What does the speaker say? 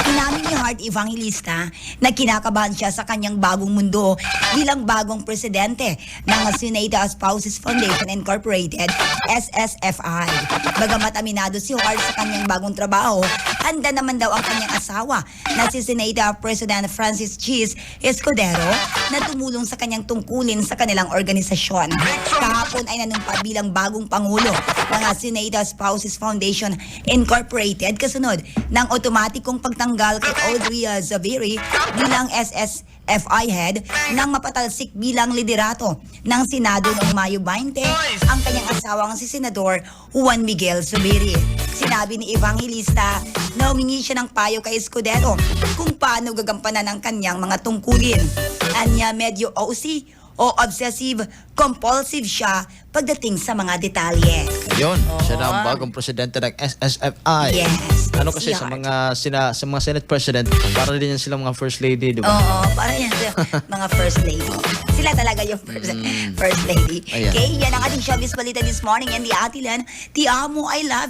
Inamin ni Heart Evangelista na kinakabahan siya sa kanyang bagong mundo bilang bagong presidente ng Sinata Spouses Foundation Incorporated, SSFI. Bagamat aminado si Heart sa kanyang bagong trabaho, handa naman daw ang kanyang asawa na si Sinata President Francis Cheese Escudero na tumulong sa kanyang tungkulin sa kanilang organisasyon. Kahapon ay nanumpa bilang bagong pangulo ng Sinata Spouses Foundation Incorporated kasunod ng otomatikong pagtanggal kay Audrey Zaviri bilang SSFI head nang mapatalsik bilang liderato ng Senado noong Mayo 20 ang kanyang asawang si Senador Juan Miguel Zubiri. Sinabi ni Evangelista na humingi siya ng payo kay Escudero kung paano gagampanan ang kanyang mga tungkulin. Anya medyo OC o obsessive-compulsive siya pagdating sa mga detalye. Yun, siya na ang bagong presidente ng SSFI. Yes. Ano kasi si sa Heart. sa mga Senate President, para din yan silang mga First Lady, di ba? Oo, para yan sa mga first lady. Sila talaga yung first lady. Ayan. Okay, yan ang ating showbiz balita this morning. And the Atilan, Ti Amo, I love